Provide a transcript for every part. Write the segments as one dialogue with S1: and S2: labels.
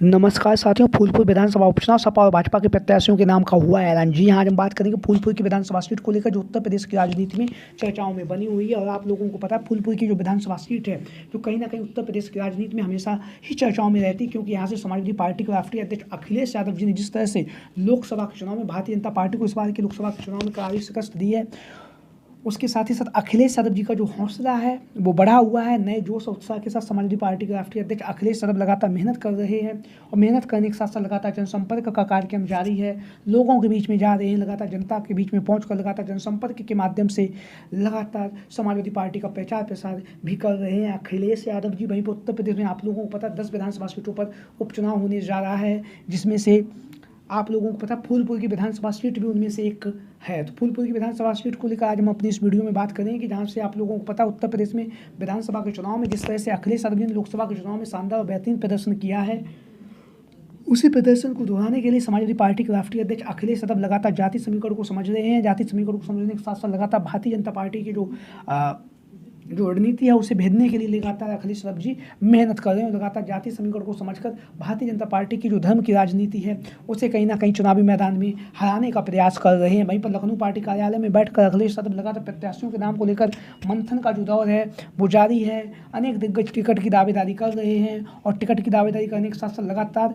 S1: नमस्कार साथियों। फूलपुर विधानसभा उपचुनाव सपा और भाजपा के प्रत्याशियों के नाम का हुआ ऐलान। जी हाँ, आज हम बात करेंगे फूलपुर की विधानसभा सीट को लेकर जो उत्तर प्रदेश की राजनीति में चर्चाओं में बनी हुई है। और आप लोगों को पता है फूलपुर की जो विधानसभा सीट है जो कहीं ना कहीं उत्तर प्रदेश की राजनीति में हमेशा ही चर्चाओं में रहती है, क्योंकि यहाँ से समाजवादी पार्टी के राष्ट्रीय अध्यक्ष अखिलेश यादव जी ने जिस तरह से लोकसभा के चुनाव में भारतीय जनता पार्टी को इस बार के लोकसभा के चुनाव में करारी शिकस्त दी है, उसके साथ ही साथ अखिलेश यादव जी का जो हौसला है वो बढ़ा हुआ है। नए जोश और उत्साह के साथ समाजवादी पार्टी के राष्ट्रीय अध्यक्ष अखिलेश यादव लगातार मेहनत कर रहे हैं और मेहनत करने के साथ साथ लगातार जनसंपर्क का कार्यक्रम जारी है। लोगों के बीच में जा रहे हैं, लगातार जनता के बीच में पहुंचकर लगातार जनसंपर्क के माध्यम से लगातार समाजवादी पार्टी का प्रचार प्रसार भी कर रहे हैं अखिलेश यादव जी। वहीं पर उत्तर प्रदेश में आप लोगों को पता 10 विधानसभा सीटों पर उपचुनाव होने जा रहा है, जिसमें से आप लोगों को पता फूलपुर की विधानसभा सीट भी उनमें से एक है। तो फूलपुर की विधानसभा सीट को लेकर आज हम अपनी इस वीडियो में बात करेंगे कि जहां से आप लोगों को पता उत्तर प्रदेश में विधानसभा के चुनाव में जिस तरह से अखिलेश यादव जी ने लोकसभा के चुनाव में शानदार और बेहतरीन प्रदर्शन किया है, उसी प्रदर्शन को दोहराने के लिए समाजवादी पार्टी के राष्ट्रीय अध्यक्ष अखिलेश यादव लगातार जाति समीकरण को समझ रहे हैं। जाति समीकरण को समझने के साथ साथ लगातार भारतीय जनता पार्टी की जो रणनीति है उसे भेदने के लिए लगातार अखिलेश यादव जी मेहनत कर रहे हैं। लगातार जाति समीकरण को समझकर भारतीय जनता पार्टी की जो धर्म की राजनीति है उसे कहीं ना कहीं चुनावी मैदान में हराने का प्रयास कर रहे हैं। वहीं पर लखनऊ पार्टी कार्यालय में बैठकर अखिलेश यादव लगातार प्रत्याशियों के नाम को लेकर मंथन का जो दौर है वो जारी है। अनेक दिग्गज टिकट की दावेदारी कर रहे हैं और टिकट की दावेदारी करने के साथ साथ लगातार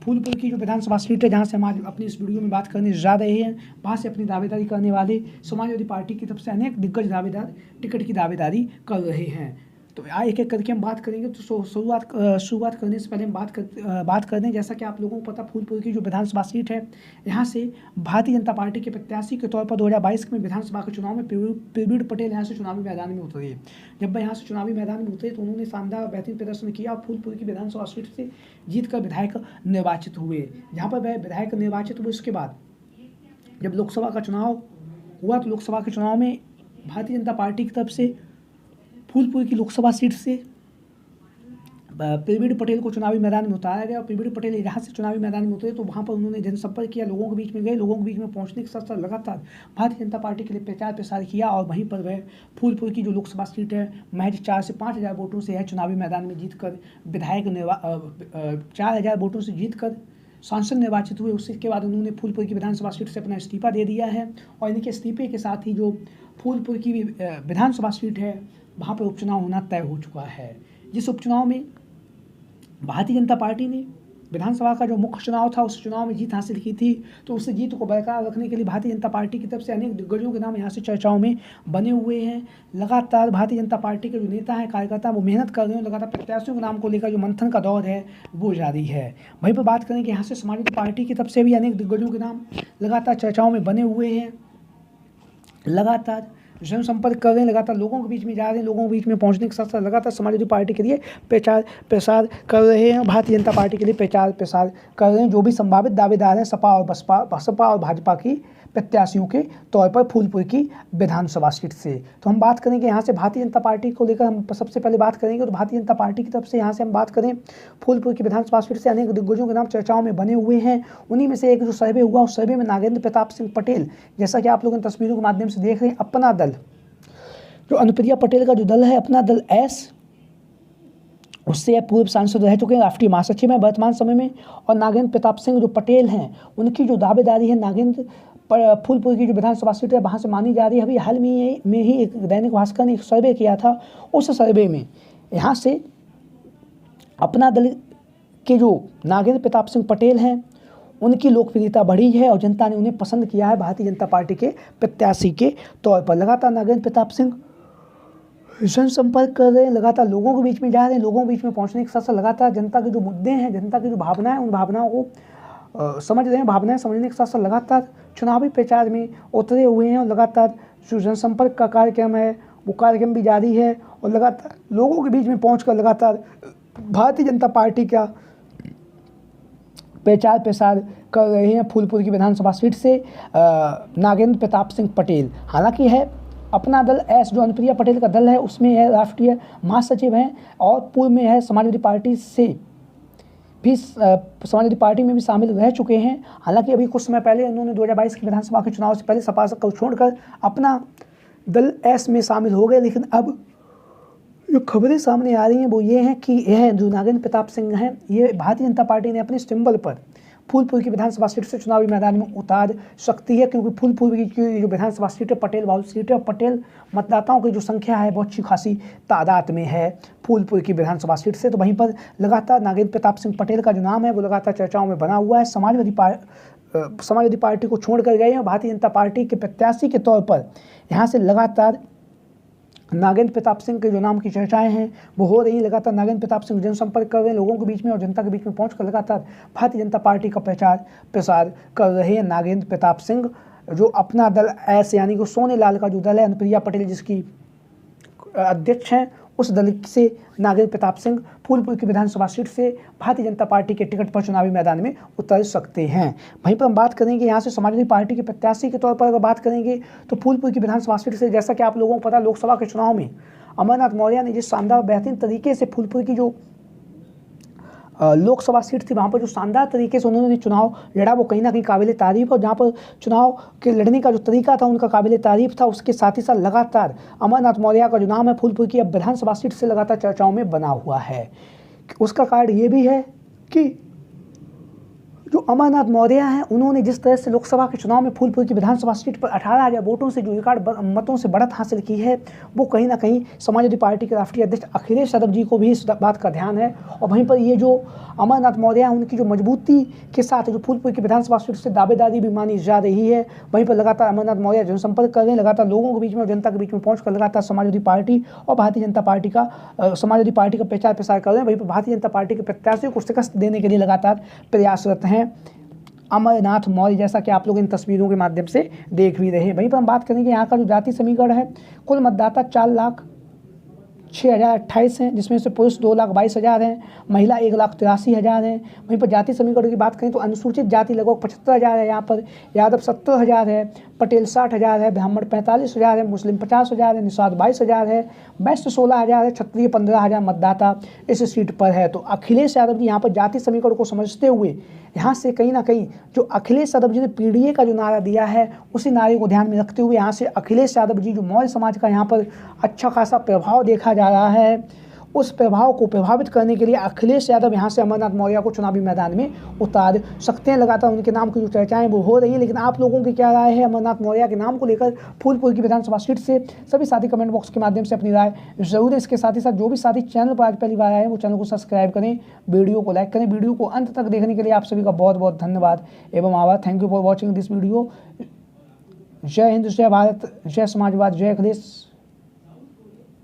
S1: फूलपुर की जो विधानसभा सीट है जहाँ से हम आज अपनी इस वीडियो में बात करने जा रहे हैं, वहाँ से अपनी दावेदारी करने वाले समाजवादी पार्टी की तरफ से अनेक दिग्गज दावेदार टिकट की दावेदारी कर रहे हैं। तो एक एक करके हम बात करेंगे। तो शुरुआत करने से पहले हम बात कर दें, जैसा कि आप लोगों को पता फूलपुर की जो विधानसभा सीट है यहाँ से भारतीय जनता पार्टी के प्रत्याशी के तौर पर 2022 में विधानसभा के चुनाव में प्रवीण पटेल यहाँ से चुनावी मैदान में उतरे। जब वह यहाँ से चुनावी मैदान में उतरे तो उन्होंने शानदार बेहतरीन प्रदर्शन किया और फूलपुर की विधानसभा सीट से जीतकर विधायक निर्वाचित हुए। जहाँ पर वह विधायक निर्वाचित हुए उसके बाद जब लोकसभा का चुनाव हुआ तो लोकसभा के चुनाव में भारतीय जनता पार्टी की तरफ से फूलपुर की लोकसभा सीट से प्रवीण पटेल को चुनावी मैदान में उतारा गया और प्रवीण पटेल यहाँ से चुनावी मैदान में उतरे तो वहाँ पर उन्होंने जनसंपर्क किया, लोगों के बीच में गए, लोगों के बीच में पहुँचने के साथ साथ लगातार भारतीय जनता पार्टी के लिए प्रचार प्रसार किया और वहीं पर वह फूलपुर की जो लोकसभा सीट है महज 4 से 5 हज़ार वोटों से यह चुनावी मैदान में जीतकर विधायक 4,000 वोटों से जीतकर सांसद निर्वाचित हुए। उसके बाद उन्होंने फूलपुर की विधानसभा सीट से अपना इस्तीफा दे दिया है और इनके इस्तीफे के साथ ही जो फूलपुर की विधानसभा सीट है वहाँ पर उपचुनाव होना तय हो चुका है। जिस उपचुनाव में भारतीय जनता पार्टी ने विधानसभा का जो मुख्य चुनाव था उस चुनाव में जीत हासिल की थी, तो उस जीत को बरकरार रखने के लिए भारतीय जनता पार्टी की तरफ से अनेक दिग्गजों के नाम यहाँ से चर्चाओं में बने हुए हैं। लगातार भारतीय जनता पार्टी के जो नेता हैं, कार्यकर्ता, वो मेहनत कर रहे हैं। लगातार प्रत्याशियों के नाम को लेकर जो मंथन का दौर है वो जारी है। वहीं पर बात करें कि यहाँ से समाजवादी पार्टी की तरफ से भी अनेक दिग्गजों के नाम लगातार चर्चाओं में बने हुए हैं। लगातार जनसंपर्क कर रहे हैं, लगातार लोगों के बीच में जा रहे हैं, लोगों के बीच में पहुंचने के साथ साथ लगातार समाजवादी पार्टी के लिए प्रचार प्रसार कर रहे हैं, भारतीय जनता पार्टी के लिए प्रचार प्रसार कर रहे हैं। जो भी संभावित दावेदार हैं सपा और भाजपा की प्रत्याशियों के तौर पर फूलपुर की विधानसभा सीट से। तो हम बात करेंगे यहाँ से भारतीय जनता पार्टी को लेकर हम सबसे पहले बात करेंगे। तो भारतीय जनता पार्टी की तरफ से यहाँ से हम बात करें फूलपुर की विधानसभा सीट से अनेक दिग्गजों के नाम चर्चाओं में बने हुए हैं। उन्हीं में से एक जो सर्वे हुआ उस सर्वे में नागेंद्र प्रताप सिंह पटेल, जैसा कि आप लोग इन तस्वीरों के माध्यम से देख रहे हैं, अपना दल जो अनुप्रिया पटेल का जो दल है अपना दल एस, उससे पूर्व सांसद रह चुके हैं, राष्ट्रीय महासचिव हैं वर्तमान समय में। और नागेंद्र प्रताप सिंह जो पटेल हैं उनकी जो दावेदारी है नागेंद्र फूलपुर की जो विधानसभा सीट है वहाँ से मानी जा रही है। अभी हाल में ही एक दैनिक भास्कर ने एक सर्वे किया था, उस सर्वे में यहाँ से अपना दल के जो नागेंद्र प्रताप सिंह पटेल हैं उनकी लोकप्रियता बढ़ी है और जनता ने उन्हें पसंद किया है भारतीय जनता पार्टी के प्रत्याशी के तौर पर। लगातार नागेंद्र प्रताप सिंह जनसंपर्क कर रहे हैं, लगातार लोगों के बीच में जा रहे हैं, लोगों के बीच में पहुंचने के साथ साथ लगातार जनता के जो मुद्दे हैं, जनता की जो भावनाएं, उन भावनाओं को समझ रहे हैं। भावनाएं समझने के साथ साथ लगातार चुनावी प्रचार में उतरे हुए हैं और लगातार जो जनसंपर्क का कार्यक्रम है वो कार्यक्रम भी जारी है और लगातार लोगों के बीच में पहुंचकर लगातार भारतीय जनता पार्टी का प्रचार प्रसार कर रहे हैं फूलपुर की विधानसभा सीट से नागेंद्र प्रताप सिंह पटेल। हालांकि है अपना दल एस जो अनुप्रिया पटेल का दल है उसमें है राष्ट्रीय महासचिव हैं और पूर्व में है समाजवादी पार्टी से भी समाजवादी पार्टी में भी शामिल रह चुके हैं। हालांकि अभी कुछ समय पहले उन्होंने 2022 के विधानसभा के चुनाव से पहले सपा को छोड़कर अपना दल एस में शामिल हो गए, लेकिन अब जो खबरें सामने आ रही हैं वो ये हैं कि यह जो नागेंद्र प्रताप सिंह हैं, ये भारतीय जनता पार्टी ने अपने सिंबल पर फूलपुर की विधानसभा सीट से चुनावी मैदान में उतार सकती है, क्योंकि फूलपुर की जो विधानसभा सीट है पटेल बाहुल सीट है, पटेल मतदाताओं की जो संख्या है बहुत अच्छी खासी तादाद में है फूलपुर की विधानसभा सीट से। तो वहीं पर लगातार नागेंद्र प्रताप सिंह पटेल का जो नाम है वो लगातार चर्चाओं में बना हुआ है। समाजवादी पार्टी को छोड़कर गए हैं, भारतीय जनता पार्टी के प्रत्याशी के तौर पर यहाँ से लगातार नागेंद्र प्रताप सिंह के जो नाम की चर्चाएं हैं वो हो रही। लगातार नागेंद्र प्रताप सिंह जनसंपर्क कर रहे हैं लोगों के बीच में और जनता के बीच में पहुंचकर लगातार भारतीय जनता पार्टी का प्रचार प्रसार कर रहे हैं। नागेंद्र प्रताप सिंह जो अपना दल एस यानी कि सोनेलाल का जो दल है, अनुप्रिया पटेल जिसकी अध्यक्ष हैं, उस दल से नागेंद्र प्रताप सिंह फूलपुर की विधानसभा सीट से भारतीय जनता पार्टी के टिकट पर चुनावी मैदान में उतर सकते हैं। वहीं पर हम बात करेंगे यहाँ से समाजवादी पार्टी के प्रत्याशी के तौर पर अगर बात करेंगे तो फूलपुर की विधानसभा सीट से, जैसा कि आप लोगों को पता, लोकसभा के चुनाव में अमरनाथ मौर्य ने जिस शानदार बेहतरीन तरीके से फूलपुर की जो लोकसभा सीट थी वहाँ पर जो शानदार तरीके से उन्होंने चुनाव लड़ा वो कहीं ना कहीं काबिल तारीफ, और जहाँ पर चुनाव के लड़ने का जो तरीका था उनका काबिल तारीफ था। उसके साथ ही साथ लगातार अमरनाथ मौर्य का जो नाम है फूलपुर की अब विधानसभा सीट से लगातार चर्चाओं में बना हुआ है। उसका कारण ये भी है कि जो अमरनाथ मौर्य हैं उन्होंने जिस तरह से लोकसभा के चुनाव में फूलपुर की विधानसभा सीट पर 18,000 वोटों से जो रिकॉर्ड मतों से बढ़त हासिल की है वो कहीं ना कहीं समाजवादी पार्टी के राष्ट्रीय अध्यक्ष अखिलेश यादव जी को भी इस बात का ध्यान है। और वहीं पर ये जो अमरनाथ मौर्य हैं उनकी जो मजबूती के साथ जो फूलपुर की विधानसभा सीट से दावेदारी भी मानी जा रही है। वहीं पर लगातार अमरनाथ मौर्य जनसंपर्क कर रहे हैं, लगातार लोगों के बीच में और जनता के बीच में पहुँचकर लगातार समाजवादी पार्टी और भारतीय जनता पार्टी का प्रचार प्रसार कर रहे हैं। वहीं पर भारतीय जनता पार्टी के प्रत्याशियों को शिकस्त देने के लिए लगातार प्रयासरत हैं अमरनाथ मौर्य, जैसा कि आप लोग इन तस्वीरों के माध्यम से देख भी रहे हैं। वहीं पर हम बात करेंगे यहाँ का जो जाति समीकरण है, कुल मतदाता 4,06,028 हैं, जिसमें से पुरुष 2,22,000 हैं, महिला 1,83,000 हैं। वहीं पर जाति समीकरण की बात करें तो अनुसूचित जाति लगभग 75,000 है, यहाँ पर यादव 70,000 है, पटेल 60,000 है, ब्राह्मण 45,000 है, मुस्लिम 50,000 है, निषाद 22,000 है, वैश्य 16,000 है, क्षत्रिय 15,000 मतदाता इस सीट पर है। तो अखिलेश यादव जी यहाँ पर जाति समीकरण को समझते हुए यहाँ से कहीं ना कहीं जो अखिलेश यादव जी ने पीडीए का जो नारा दिया है उसी नारे को ध्यान में रखते हुए यहाँ से अखिलेश यादव जी जो मौर्य समाज का यहाँ पर अच्छा खासा प्रभाव देखा जा रहा है, उस प्रभाव को प्रभावित करने के लिए अखिलेश यादव यहाँ से अमरनाथ मौर्य को चुनावी मैदान में उतार सकते हैं। लगातार उनके नाम की जो चर्चाएं वो हो रही हैं, लेकिन आप लोगों की क्या राय है अमरनाथ मौर्य के नाम को लेकर फूलपुर की विधानसभा सीट से? सभी साथी कमेंट बॉक्स के माध्यम से अपनी राय जरूर है। इसके साथ ही साथ जो भी साथी चैनल पर आज पहली बार आए हैं वो चैनल को सब्सक्राइब करें, वीडियो को लाइक करें। वीडियो को अंत तक देखने के लिए आप सभी का बहुत बहुत धन्यवाद एवं आभार। Thank you for watching this video. जय हिंद, जय भारत, जय समाजवाद, जय अखिलेश।